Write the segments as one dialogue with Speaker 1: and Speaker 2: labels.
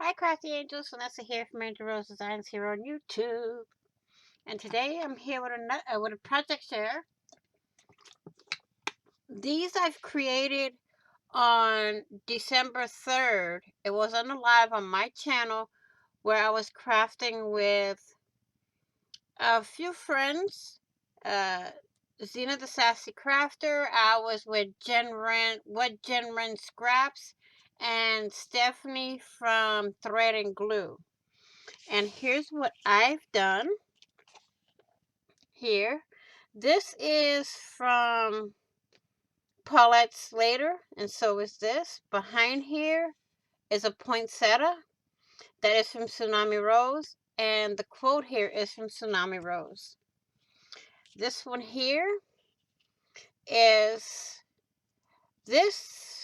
Speaker 1: Hi Crafty Angels, Vanessa here from Angel Rose Designs here on YouTube. And today I'm here with a project share. These I've created on December 3rd. It was on a live on my channel where I was crafting with a few friends. Zena the Sassy Crafter. I was with Jen Ren Scraps, and Stephanie from Thread and Glue. And here's what I've done here. This is from Paulette Slater, and so is this. Behind here is a poinsettia that is from Tsunami Rose, and the quote here is from Tsunami Rose. This one here is this.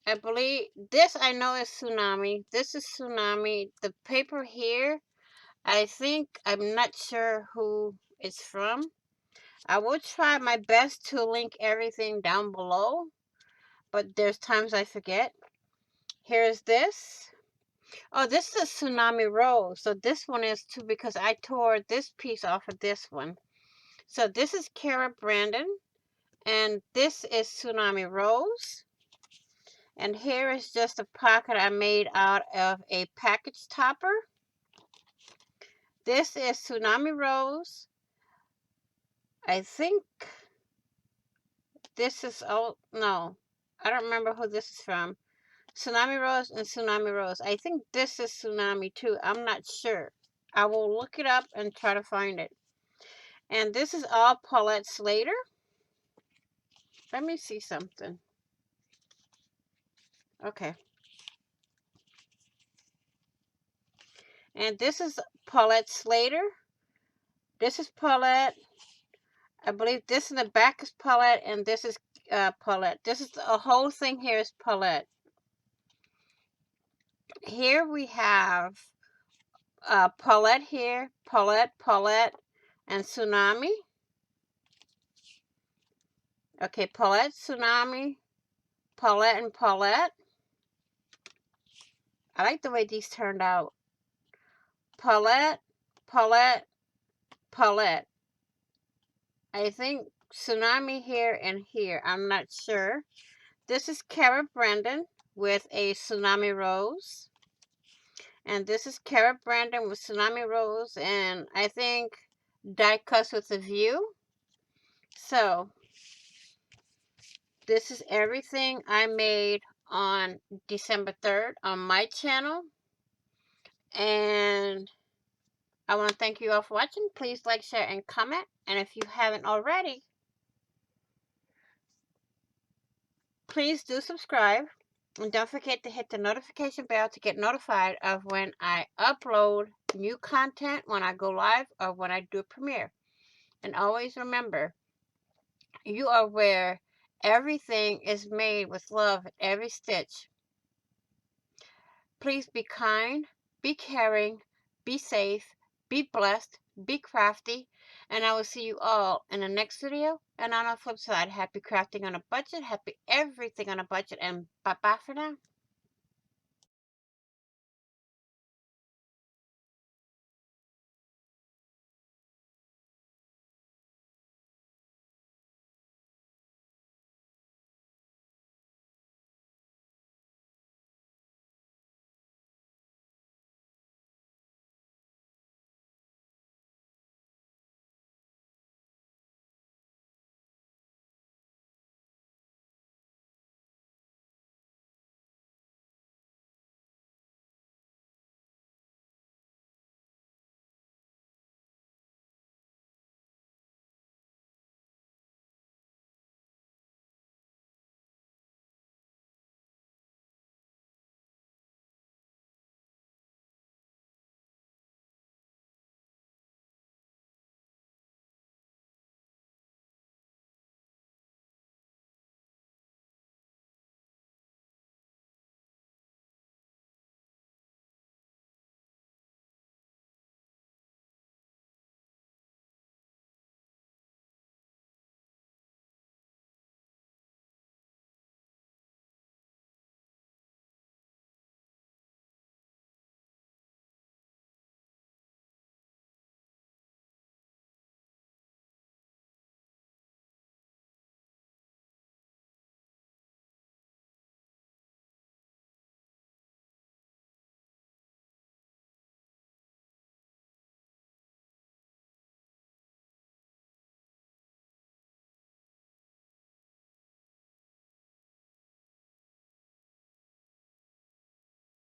Speaker 1: I believe this I know is Tsunami. This is Tsunami. The paper here, I'm not sure who it's from. I will try my best to link everything down below, but there's times I forget. Here's this. Oh, this is a Tsunami Rose. So this one is too because I tore this piece off of this one. So this is Kara Brandon, and this is Tsunami Rose. And here is just a pocket I made out of a package topper. This is Tsunami Rose. I think this is, oh, no. I don't remember who this is from. Tsunami Rose and Tsunami Rose. I think this is Tsunami too. I'm not sure. I will look it up and try to find it. And this is all Paulette Slater. Let me see something. Okay. And this is Paulette Slater. This is Paulette. I believe this in the back is Paulette, and this is Paulette. This is the whole thing here is Paulette. Here we have Paulette here, Paulette, and Tsunami. Okay, Paulette, Tsunami, Paulette, and Paulette. I like the way these turned out. Paulette, Paulette, Paulette. I think Tsunami here and here. I'm not sure. This is Kara Brandon with a Tsunami Rose. And this is Kara Brandon with Tsunami Rose. And I think Die Cuts with a View. So, this is everything I made on December 3rd on my channel. And I want to thank you all for watching. Please like, share, and comment. And if you haven't already, please do subscribe. And don't forget to hit the notification bell to get notified of when I upload new content, when I go live, or when I do a premiere. And always remember, you are where everything is made with love at every stitch. Please be kind, be caring, be safe, be blessed, be crafty, and I will see you all in the next video. And on the flip side, happy crafting on a budget, happy everything on a budget, and bye-bye for now.